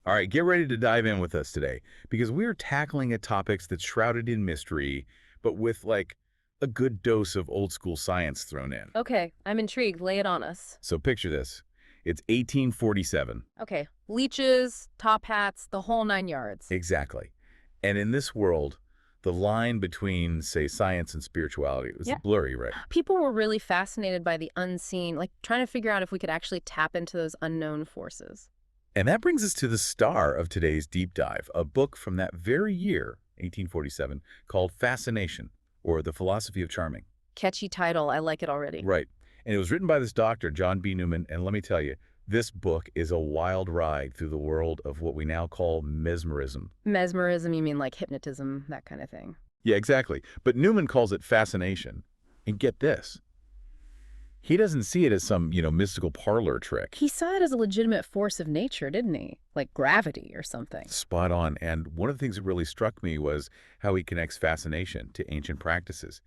All right, get ready to dive in with us today because we're tackling a topic that's shrouded in mystery, but with like a good dose of old school science thrown in. Okay, I'm intrigued. Lay it on us. So picture this. It's 1847. Okay, leeches, top hats, the whole 9 yards. Exactly. And in this world, the line between, say, science and spirituality was Yeah. blurry, right? People were really fascinated by the unseen, like trying to figure out if we could actually tap into those unknown forces. And that brings us to the star of today's deep dive, a book from that very year, 1847, called Fascination, or The Philosophy of Charming. Catchy title. I like it already. Right. And it was written by this doctor, John B. Neuman. And let me tell you, this book is a wild ride through the world of what we now call mesmerism. Mesmerism, you mean like hypnotism, that kind of thing. Yeah, exactly. But Neuman calls it fascination. And get this, he doesn't see it as some, mystical parlor trick. He saw it as a legitimate force of nature, didn't he? Like gravity or something. Spot on. And one of the things that really struck me was how he connects fascination to ancient practices,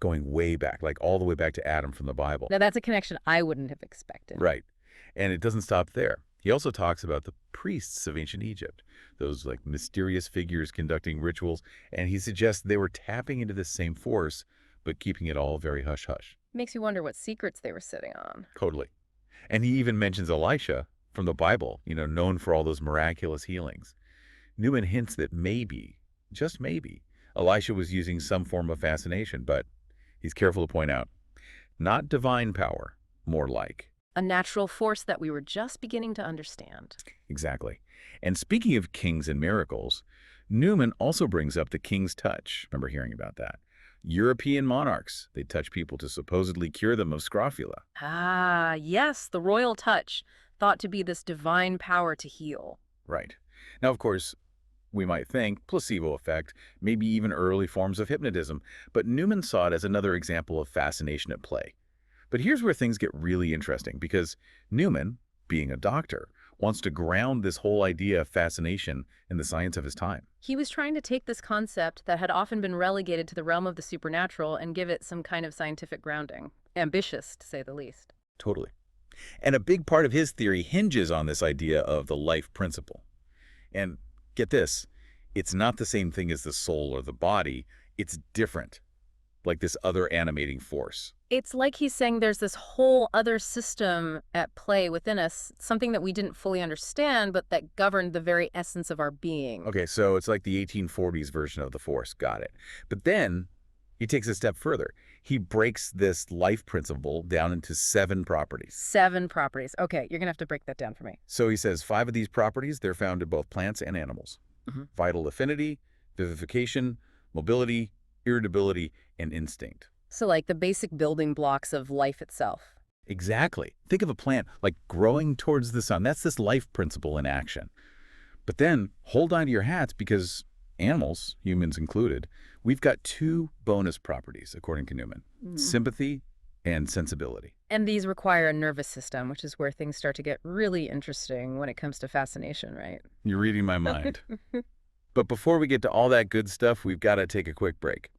going way back, like all the way back to Adam from the Bible. Now, that's a connection I wouldn't have expected. Right. And it doesn't stop there. He also talks about the priests of ancient Egypt, those like mysterious figures conducting rituals, and he suggests they were tapping into this same force, but keeping it all very hush-hush. Makes you wonder what secrets they were sitting on. Totally. And he even mentions Elisha from the Bible, known for all those miraculous healings. Newman hints that maybe, just maybe, Elisha was using some form of fascination, but he's careful to point out, not divine power, more like. A natural force that we were just beginning to understand. Exactly. And speaking of kings and miracles, Newman also brings up the king's touch. Remember hearing about that? European monarchs, they touch people to supposedly cure them of scrofula. Ah, yes, the royal touch, thought to be this divine power to heal. Right. Now, of course, we might think placebo effect, maybe even early forms of hypnotism, but Newman saw it as another example of fascination at play. But here's where things get really interesting, because Newman, being a doctor, wants to ground this whole idea of fascination in the science of his time. He was trying to take this concept that had often been relegated to the realm of the supernatural and give it some kind of scientific grounding. Ambitious, to say the least. Totally. And a big part of his theory hinges on this idea of the life principle. And get this, it's not the same thing as the soul or the body. It's different, like this other animating force. It's like he's saying there's this whole other system at play within us, something that we didn't fully understand, but that governed the very essence of our being. Okay, so it's like the 1840s version of the force. Got it. But then he takes a step further. He breaks this life principle down into 7 properties. 7 properties. Okay, you're going to have to break that down for me. So he says 5 of these properties, they're found in both plants and animals. Vital affinity, vivification, mobility, irritability, and instinct. So like the basic building blocks of life itself. Exactly. Think of a plant like growing towards the sun. That's this life principle in action. But then hold on to your hats because animals, humans included, we've got 2 bonus properties, according to Newman, sympathy and sensibility. And these require a nervous system, which is where things start to get really interesting when it comes to fascination, right? You're reading my mind. But before we get to all that good stuff, we've got to take a quick break.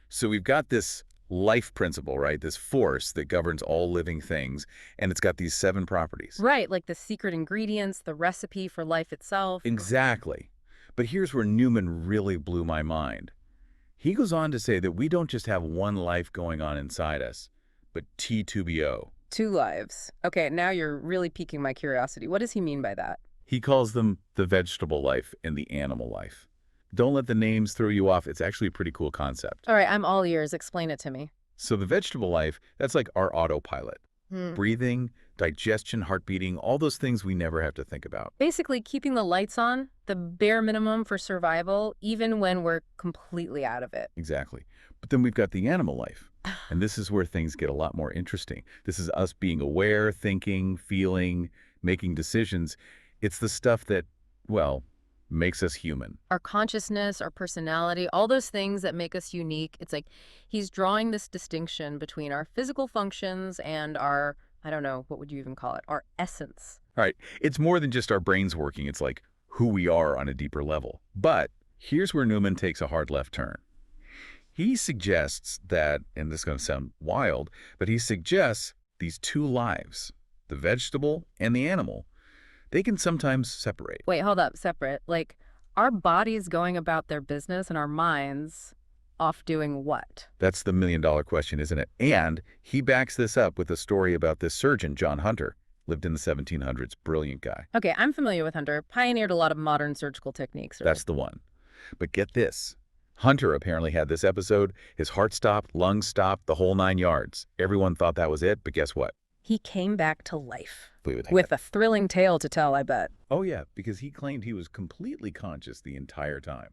So we've got this life principle, right? This force that governs all living things, and it's got these 7 properties. Right, like the secret ingredients, the recipe for life itself. Exactly. But here's where Newman really blew my mind. He goes on to say that we don't just have one life going on inside us, but T2BO. 2 lives. Okay, now you're really piquing my curiosity. What does he mean by that? He calls them the vegetable life and the animal life. Don't let the names throw you off. It's actually a pretty cool concept. All right, I'm all ears. Explain it to me. So the vegetable life, that's like our autopilot. Breathing, digestion, heart beating, all those things we never have to think about. Basically, keeping the lights on, the bare minimum for survival, even when we're completely out of it. Exactly. But then we've got the animal life. And this is where things get a lot more interesting. This is us being aware, thinking, feeling, making decisions. It's the stuff that, well, makes us human. Our consciousness, our personality, all those things that make us unique. It's like he's drawing this distinction between our physical functions and our, I don't know, what would you even call it? Our essence. All right. It's more than just our brains working. It's like who we are on a deeper level. But here's where Neumann takes a hard left turn. He suggests that, and this is going to sound wild, but he suggests these 2 lives, the vegetable and the animal, They can sometimes separate. Wait, hold up, separate. Like, our bodies going about their business and our minds off doing what? That's the million-dollar question, isn't it? And he backs this up with a story about this surgeon, John Hunter, lived in the 1700s. Brilliant guy. Okay, I'm familiar with Hunter. Pioneered a lot of modern surgical techniques, right? That's the one. But get this. Hunter apparently had this episode. His heart stopped, lungs stopped, the whole 9 yards. Everyone thought that was it, but guess what? He came back to life. Believe it. With a thrilling tale to tell, I bet. Oh, yeah, because he claimed he was completely conscious the entire time.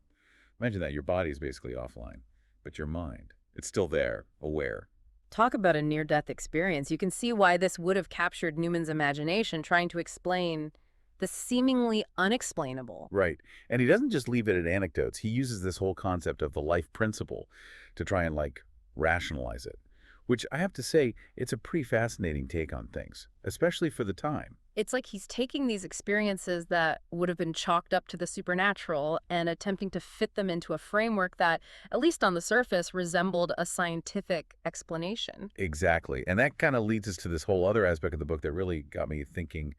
Imagine that. Your body is basically offline, but your mind, it's still there, aware. Talk about a near-death experience. You can see why this would have captured Newman's imagination, trying to explain the seemingly unexplainable. Right. And he doesn't just leave it at anecdotes. He uses this whole concept of the life principle to try and, like, rationalize it, which I have to say, it's a pretty fascinating take on things, especially for the time. It's like he's taking these experiences that would have been chalked up to the supernatural and attempting to fit them into a framework that, at least on the surface, resembled a scientific explanation. Exactly. And that kind of leads us to this whole other aspect of the book that really got me thinking,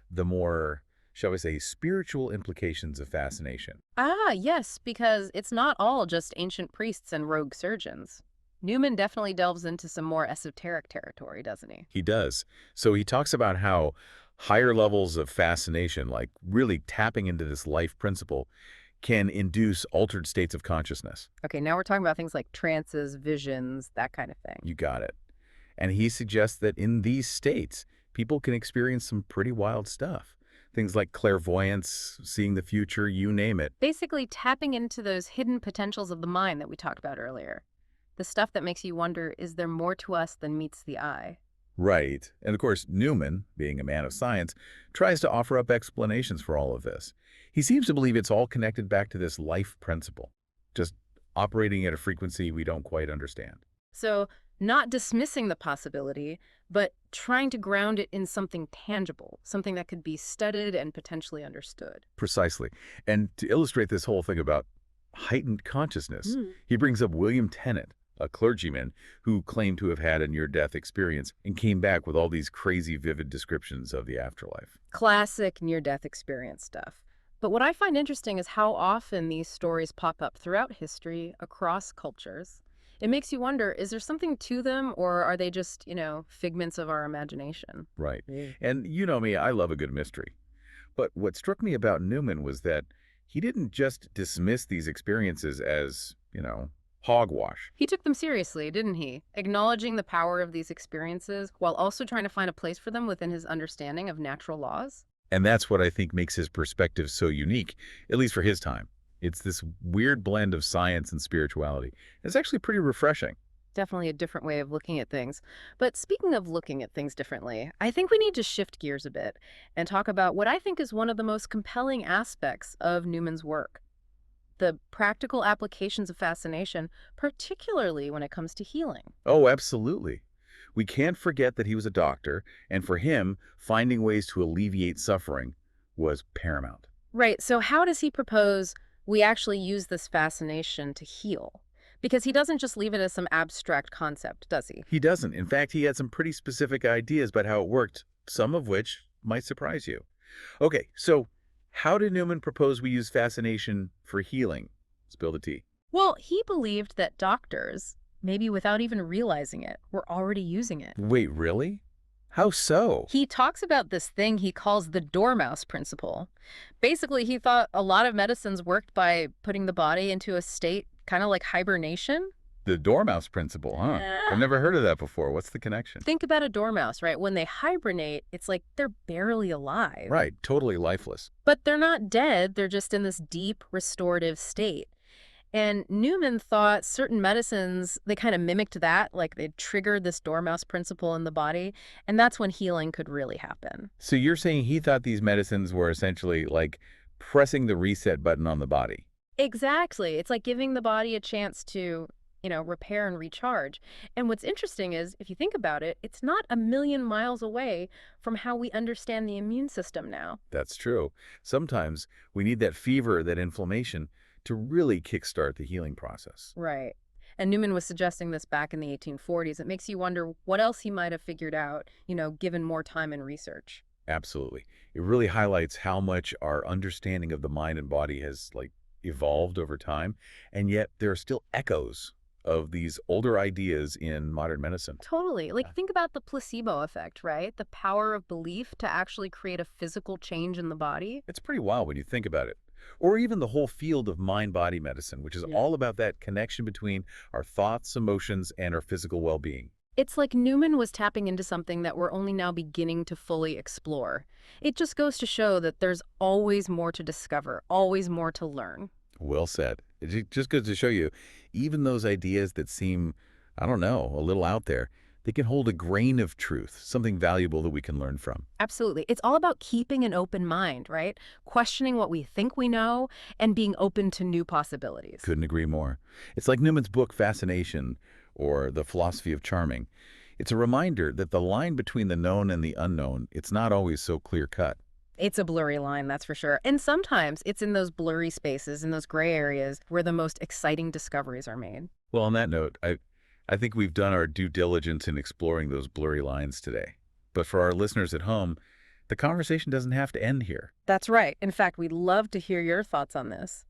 the more, shall we say, spiritual implications of fascination. Ah, yes, because it's not all just ancient priests and rogue surgeons. Newman definitely delves into some more esoteric territory, doesn't he? He does. So he talks about how higher levels of fascination, like really tapping into this life principle, can induce altered states of consciousness. Okay, now we're talking about things like trances, visions, that kind of thing. You got it. And he suggests that in these states, people can experience some pretty wild stuff. Things like clairvoyance, seeing the future, you name it. Basically, tapping into those hidden potentials of the mind that we talked about earlier. The stuff that makes you wonder, is there more to us than meets the eye? Right. And of course, Neumann, being a man of science, tries to offer up explanations for all of this. He seems to believe it's all connected back to this life principle, just operating at a frequency we don't quite understand. So, not dismissing the possibility, but trying to ground it in something tangible, something that could be studied and potentially understood. Precisely. And to illustrate this whole thing about heightened consciousness, he brings up William Tennant, a clergyman who claimed to have had a near-death experience and came back with all these crazy, vivid descriptions of the afterlife. Classic near-death experience stuff. But what I find interesting is how often these stories pop up throughout history, across cultures. It makes you wonder, is there something to them, or are they just, figments of our imagination? Right. Yeah. And you know me, I love a good mystery. But what struck me about Newman was that he didn't just dismiss these experiences as, hogwash. He took them seriously, didn't he? Acknowledging the power of these experiences while also trying to find a place for them within his understanding of natural laws. And that's what I think makes his perspective so unique, at least for his time. It's this weird blend of science and spirituality. It's actually pretty refreshing. Definitely a different way of looking at things. But speaking of looking at things differently, I think we need to shift gears a bit and talk about what I think is one of the most compelling aspects of Newman's work: the practical applications of fascination, particularly when it comes to healing. Oh, absolutely. We can't forget that he was a doctor, and for him, finding ways to alleviate suffering was paramount. Right, so how does he propose we actually use this fascination to heal? Because he doesn't just leave it as some abstract concept, does he? He doesn't. In fact, he had some pretty specific ideas about how it worked, some of which might surprise you. Okay, so how did Newman propose we use fascination for healing? Spill the tea. Well, he believed that doctors, maybe without even realizing it, were already using it. Wait, really? How so? He talks about this thing he calls the dormouse principle. Basically, he thought a lot of medicines worked by putting the body into a state kind of like hibernation. The dormouse principle, huh? I've never heard of that before. What's the connection? Think about a dormouse, right? When they hibernate, it's like they're barely alive. Right, totally lifeless. But they're not dead, they're just in this deep restorative state. And Newman thought certain medicines, they kind of mimicked that, like they triggered this dormouse principle in the body, and that's when healing could really happen. So you're saying he thought these medicines were essentially like pressing the reset button on the body? Exactly. It's like giving the body a chance to, repair and recharge. And what's interesting is, if you think about it, it's not a million miles away from how we understand the immune system now. That's true. Sometimes we need that fever, that inflammation, to really kickstart the healing process. Right. And Newman was suggesting this back in the 1840s. It makes you wonder what else he might have figured out, given more time and research. Absolutely. It really highlights how much our understanding of the mind and body has evolved over time, and yet there are still echoes of these older ideas in modern medicine. Totally. Like, Yeah. think about the placebo effect, right? The power of belief to actually create a physical change in the body. It's pretty wild when you think about it. Or even the whole field of mind-body medicine, which is Yeah. all about that connection between our thoughts, emotions, and our physical well-being. It's like Newman was tapping into something that we're only now beginning to fully explore. It just goes to show that there's always more to discover, always more to learn. Well said. Just goes to show you, even those ideas that seem, I don't know, a little out there, they can hold a grain of truth, something valuable that we can learn from. Absolutely. It's all about keeping an open mind, right? Questioning what we think we know and being open to new possibilities. Couldn't agree more. It's like Newman's book, Fascination, or The Philosophy of Charming. It's a reminder that the line between the known and the unknown, it's not always so clear-cut. It's a blurry line, that's for sure. And sometimes it's in those blurry spaces, in those gray areas, where the most exciting discoveries are made. Well, on that note, I think we've done our due diligence in exploring those blurry lines today. But for our listeners at home, the conversation doesn't have to end here. That's right. In fact, we'd love to hear your thoughts on this.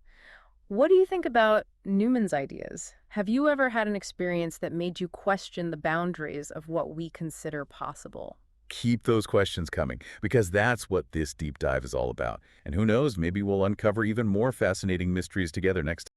What do you think about Newman's ideas? Have you ever had an experience that made you question the boundaries of what we consider possible? Keep those questions coming, because that's what this deep dive is all about. And who knows, maybe we'll uncover even more fascinating mysteries together next